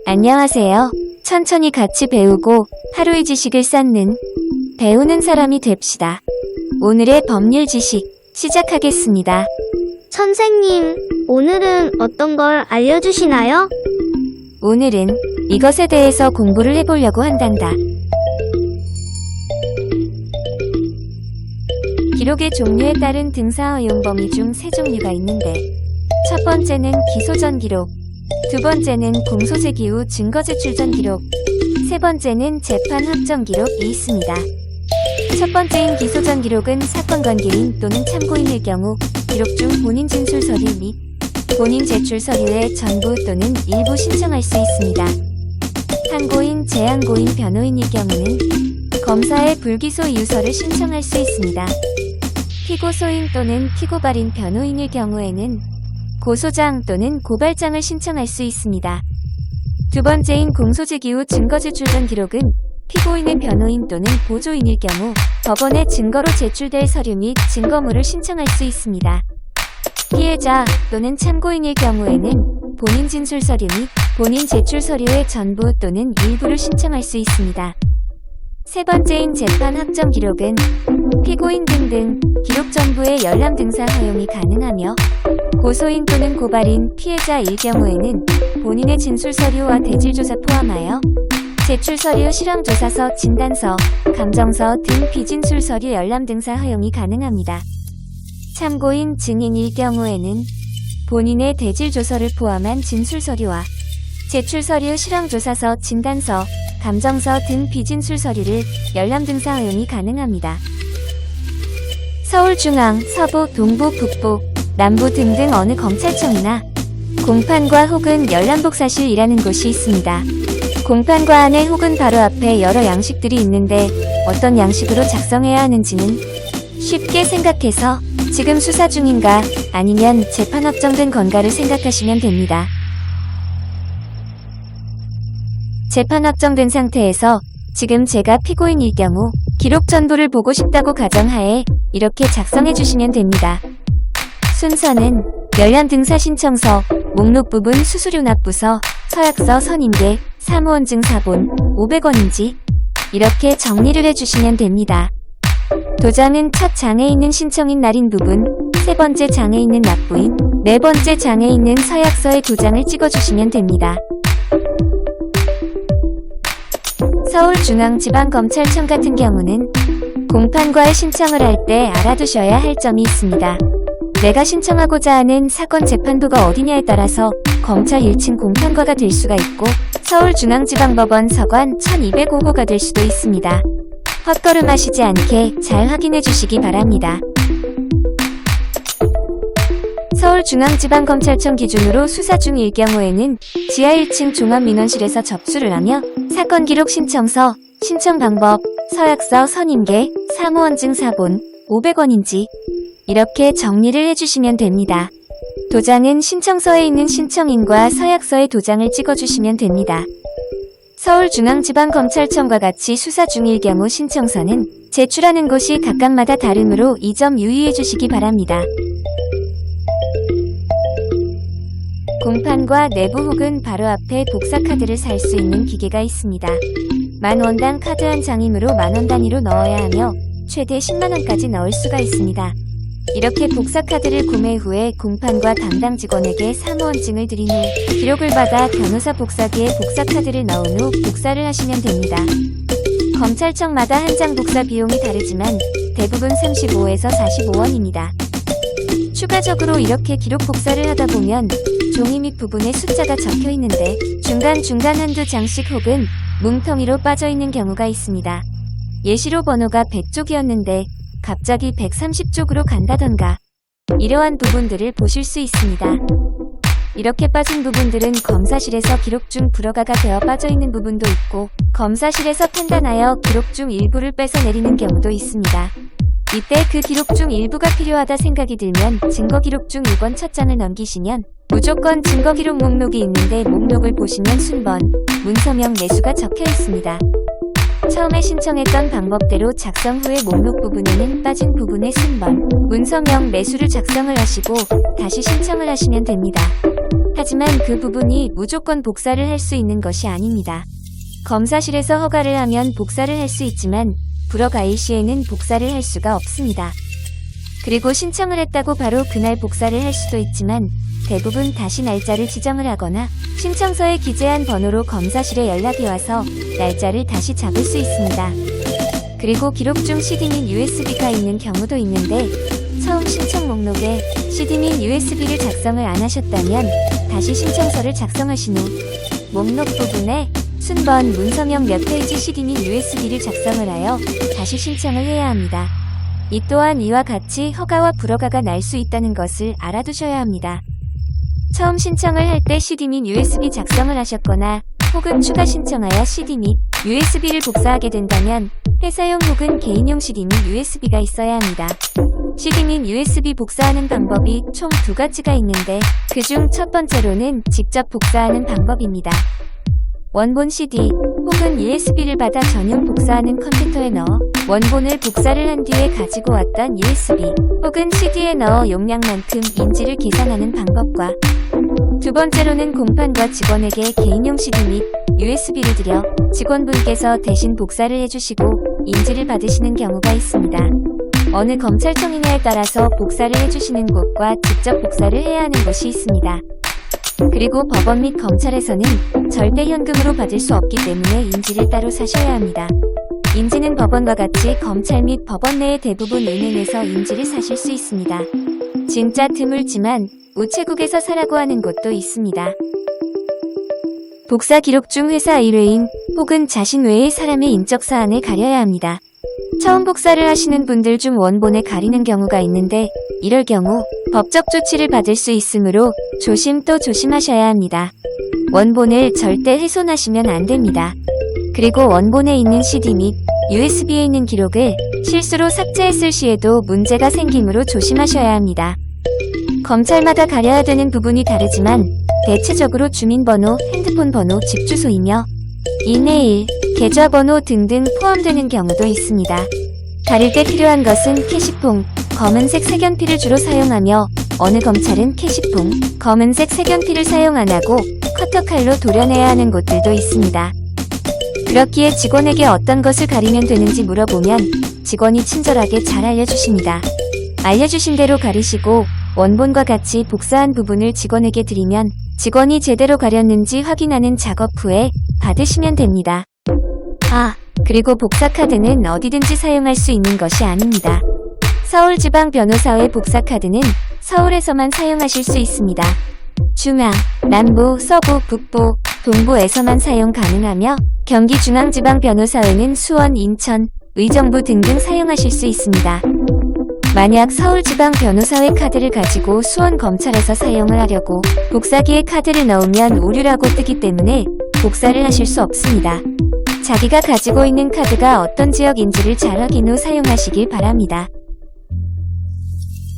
안녕하세요. 천천히 같이 배우고 하루의 지식을 쌓는 배우는 사람이 됩시다. 오늘의 법률 지식 시작하겠습니다. 선생님, 오늘은 어떤 걸 알려주시나요? 오늘은 이것에 대해서 공부를 해보려고 한단다. 기록의 종류에 따른 등사 허용 범위 중 세 종류가 있는데, 첫 번째는 기소 전 기록, 두 번째는 공소 제기 후 증거 제출 전 기록, 세 번째는 재판 확정 기록이 있습니다. 첫 번째인 기소 전 기록은 사건 관계인 또는 참고인일 경우 기록 중 본인 진술 서류 및 본인 제출 서류의 전부 또는 일부 신청할 수 있습니다. 항고인, 재항고인, 변호인일 경우는 검사의 불기소 이유서를 신청할 수 있습니다. 피고소인 또는 피고발인 변호인일 경우에는 고소장 또는 고발장을 신청할 수 있습니다. 두 번째인 공소제기 후 증거 제출 전 기록은 피고인의 변호인 또는 보조인일 경우 법원에 증거로 제출될 서류 및 증거물을 신청할 수 있습니다. 피해자 또는 참고인일 경우에는 본인 진술 서류 및 본인 제출 서류의 전부 또는 일부를 신청할 수 있습니다. 세 번째인 재판 확정 기록은 피고인 등등 기록 전부의 열람 등사 허용이 가능하며 고소인 또는 고발인 피해자일 경우에는 본인의 진술 서류와 대질조사 포함하여 제출 서류, 실황조사서, 진단서, 감정서 등 비진술 서류 열람 등사 허용이 가능합니다. 참고인, 증인일 경우에는 본인의 대질조서를 포함한 진술 서류와 제출 서류, 실황조사서, 진단서, 감정서 등 비진술 서류를 열람 등사 허용이 가능합니다. 서울중앙, 서부, 동부, 북부, 남부 등등 어느 검찰청이나 공판과 혹은 열람복사실이라는 곳이 있습니다. 공판과 안에 혹은 바로 앞에 여러 양식들이 있는데 어떤 양식으로 작성해야 하는지는 쉽게 생각해서 지금 수사 중인가 아니면 재판 확정된 건가를 생각하시면 됩니다. 재판 확정된 상태에서 지금 제가 피고인일 경우 기록 전부를 보고 싶다고 가정하에 이렇게 작성해 주시면 됩니다. 순서는 열람 등사 신청서, 목록 부분 수수료 납부서, 서약서 선임계, 사무원증 사본, 500원인지 이렇게 정리를 해주시면 됩니다. 도장은 첫 장에 있는 신청인 날인 부분, 세 번째 장에 있는 납부인, 네 번째 장에 있는 서약서의 도장을 찍어주시면 됩니다. 서울중앙지방검찰청 같은 경우는 공판과에 신청을 할 때 알아두셔야 할 점이 있습니다. 내가 신청하고자 하는 사건 재판부가 어디냐에 따라서 검찰 1층 공판과가 될 수가 있고 서울중앙지방법원 서관 1205호가 될 수도 있습니다. 헛걸음하시지 않게 잘 확인해 주시기 바랍니다. 서울중앙지방검찰청 기준으로 수사 중일 경우에는 지하 1층 종합민원실에서 접수를 하며 사건 기록 신청서, 신청 방법, 서약서 선임계, 사무원증 사본, 500원인지 이렇게 정리를 해주시면 됩니다. 도장은 신청서에 있는 신청인과 서약서의 도장을 찍어주시면 됩니다. 서울중앙지방검찰청과 같이 수사 중일 경우 신청서는 제출하는 곳이 각각마다 다르므로 이 점 유의해 주시기 바랍니다. 공판과 내부 혹은 바로 앞에 복사카드를 살 수 있는 기계가 있습니다. 10,000원당 카드 한 장이므로 10,000원 단위로 넣어야 하며 최대 10만원까지 넣을 수가 있습니다. 이렇게 복사카드를 구매 후에 공판과 담당 직원에게 사무원증을 드린 후 기록을 받아 변호사 복사기에 복사카드를 넣은 후 복사를 하시면 됩니다. 검찰청마다 한 장 복사 비용이 다르지만 대부분 35에서 45원입니다. 추가적으로 이렇게 기록 복사를 하다 보면 종이 밑 부분에 숫자가 적혀 있는데 중간중간 한두 장씩 혹은 뭉텅이로 빠져 있는 경우가 있습니다. 예시로 번호가 100쪽이었는데 갑자기 130쪽으로 간다던가 이러한 부분들을 보실 수 있습니다. 이렇게 빠진 부분들은 검사실에서 기록 중 불허가가 되어 빠져 있는 부분도 있고 검사실에서 판단하여 기록 중 일부를 뺏어내리는 경우도 있습니다. 이때 그 기록 중 일부가 필요하다 생각이 들면 증거 기록 중 2번 첫 장을 넘기시면 무조건 증거 기록 목록이 있는데 목록을 보시면 순번, 문서명, 매수가 적혀 있습니다. 처음에 신청했던 방법대로 작성 후에 목록 부분에는 빠진 부분의 순번, 문서명, 매수를 작성을 하시고 다시 신청을 하시면 됩니다. 하지만 그 부분이 무조건 복사를 할 수 있는 것이 아닙니다. 검사실에서 허가를 하면 복사를 할 수 있지만 불허가일 시에는 복사를 할 수가 없습니다. 그리고 신청을 했다고 바로 그날 복사를 할 수도 있지만 대부분 다시 날짜를 지정을 하거나 신청서에 기재한 번호로 검사실에 연락이 와서 날짜를 다시 잡을 수 있습니다. 그리고 기록 중 CD 및 USB가 있는 경우도 있는데 처음 신청 목록에 CD 및 USB를 작성을 안 하셨다면 다시 신청서를 작성하신 후 목록 부분에 순번, 문서명 몇 페이지 CD 및 USB를 작성을 하여 다시 신청을 해야 합니다. 이 또한 이와 같이 허가와 불허가가 날 수 있다는 것을 알아두셔야 합니다. 처음 신청을 할 때 CD 및 USB 작성을 하셨거나 혹은 추가 신청하여 CD 및 USB를 복사하게 된다면 회사용 혹은 개인용 CD 및 USB가 있어야 합니다. CD 및 USB 복사하는 방법이 총 2가지가 있는데 그중 첫 번째로는 직접 복사하는 방법입니다. 원본 CD 혹은 USB를 받아 전용 복사하는 컴퓨터에 넣어 원본을 복사를 한 뒤에 가지고 왔던 USB 혹은 CD에 넣어 용량만큼 인지를 계산하는 방법과 두 번째로는 공판과 직원에게 개인용 CD 및 USB를 드려 직원분께서 대신 복사를 해주시고 인지를 받으시는 경우가 있습니다. 어느 검찰청이냐에 따라서 복사를 해주시는 곳과 직접 복사를 해야 하는 곳이 있습니다. 그리고 법원 및 검찰에서는 절대 현금으로 받을 수 없기 때문에 인지를 따로 사셔야 합니다. 인지는 법원과 같이 검찰 및 법원 내의 대부분 은행에서 인지를 사실 수 있습니다. 진짜 드물지만 우체국에서 사라고 하는 곳도 있습니다. 복사 기록 중 회사 일회인 혹은 자신 외의 사람의 인적 사항을 가려야 합니다. 처음 복사를 하시는 분들 중 원본에 가리는 경우가 있는데 이럴 경우 법적 조치를 받을 수 있으므로 조심 또 조심하셔야 합니다. 원본을 절대 훼손하시면 안 됩니다. 그리고 원본에 있는 CD 및 USB에 있는 기록을 실수로 삭제했을 시에도 문제가 생기므로 조심하셔야 합니다. 검찰마다 가려야 되는 부분이 다르지만 대체적으로 주민번호, 핸드폰 번호, 집 주소이며 이메일, 계좌번호 등등 포함되는 경우도 있습니다. 가릴 때 필요한 것은 캐시퐁, 검은색 색연필을 주로 사용하며 어느 검찰은 캐시퐁, 검은색 색연필을 사용 안 하고 커터칼로 도려내야 하는 곳들도 있습니다. 그렇기에 직원에게 어떤 것을 가리면 되는지 물어보면 직원이 친절하게 잘 알려주십니다. 알려주신 대로 가리시고 원본과 같이 복사한 부분을 직원에게 드리면 직원이 제대로 가렸는지 확인하는 작업 후에 받으시면 됩니다. 그리고 복사카드는 어디든지 사용할 수 있는 것이 아닙니다. 서울지방변호사회 복사카드는 서울에서만 사용하실 수 있습니다. 중앙, 남부, 서부, 북부, 동부에서만 사용 가능하며 경기중앙지방변호사회는 수원, 인천, 의정부 등등 사용하실 수 있습니다. 만약 서울지방변호사회 카드를 가지고 수원검찰에서 사용을 하려고 복사기에 카드를 넣으면 오류라고 뜨기 때문에 복사를 하실 수 없습니다. 자기가 가지고 있는 카드가 어떤 지역인지를 잘 확인 후 사용하시길 바랍니다.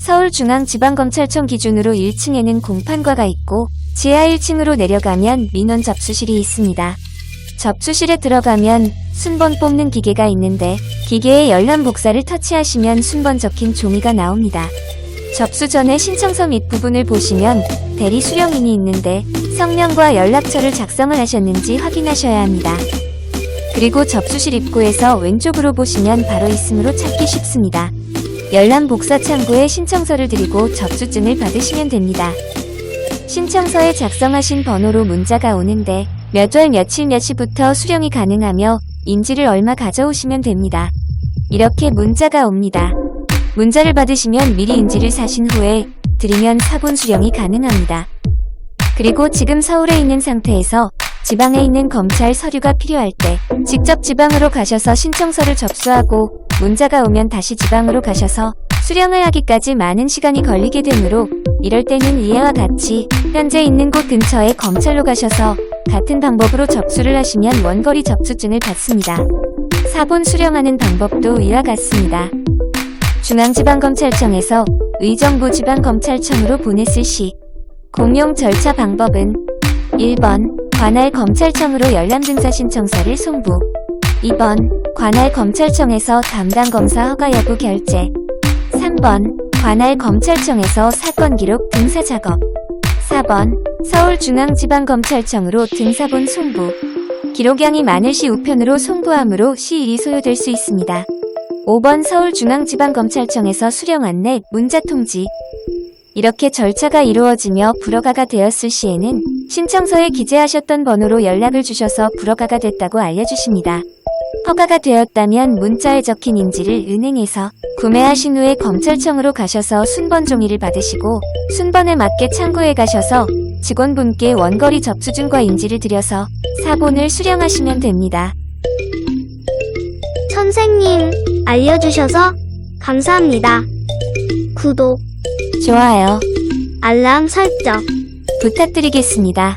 서울중앙지방검찰청 기준으로 1층에는 공판과가 있고 지하 1층으로 내려가면 민원 접수실이 있습니다. 접수실에 들어가면 순번 뽑는 기계가 있는데 기계에 열람 복사를 터치하시면 순번 적힌 종이가 나옵니다. 접수 전에 신청서 밑부분을 보시면 대리 수령인이 있는데 성명과 연락처를 작성을 하셨는지 확인하셔야 합니다. 그리고 접수실 입구에서 왼쪽으로 보시면 바로 있으므로 찾기 쉽습니다. 열람 복사 창구에 신청서를 드리고 접수증을 받으시면 됩니다. 신청서에 작성하신 번호로 문자가 오는데 몇 월 며칠 몇 시부터 수령이 가능하며 인지를 얼마 가져오시면 됩니다. 이렇게 문자가 옵니다. 문자를 받으시면 미리 인지를 사신 후에 드리면 사본 수령이 가능합니다. 그리고 지금 서울에 있는 상태에서 지방에 있는 검찰 서류가 필요할 때 직접 지방으로 가셔서 신청서를 접수하고 문자가 오면 다시 지방으로 가셔서 수령을 하기까지 많은 시간이 걸리게 되므로 이럴 때는 이해와 같이 현재 있는 곳 근처에 검찰로 가셔서 같은 방법으로 접수를 하시면 원거리 접수증을 받습니다. 사본 수령하는 방법도 이와 같습니다. 중앙지방검찰청에서 의정부 지방검찰청으로 보냈을 시 공용 절차 방법은 1번 관할 검찰청으로 열람증사 신청서를 송부 2번 관할 검찰청에서 담당 검사 허가 여부 결재 3번 관할 검찰청에서 사건 기록 등사 작업 4번 서울중앙지방검찰청으로 등사본 송부. 기록량이 많을 시 우편으로 송부함으로 시일이 소요될 수 있습니다. 5번 서울중앙지방검찰청에서 수령 안내, 문자 통지. 이렇게 절차가 이루어지며 불허가가 되었을 시에는 신청서에 기재하셨던 번호로 연락을 주셔서 불허가가 됐다고 알려주십니다. 허가가 되었다면 문자에 적힌 인지를 은행에서 구매하신 후에 검찰청으로 가셔서 순번 종이를 받으시고 순번에 맞게 창구에 가셔서 직원분께 원거리 접수증과 인지를 드려서 사본을 수령하시면 됩니다. 선생님, 알려주셔서 감사합니다. 구독, 좋아요 알람 설정. 부탁드리겠습니다.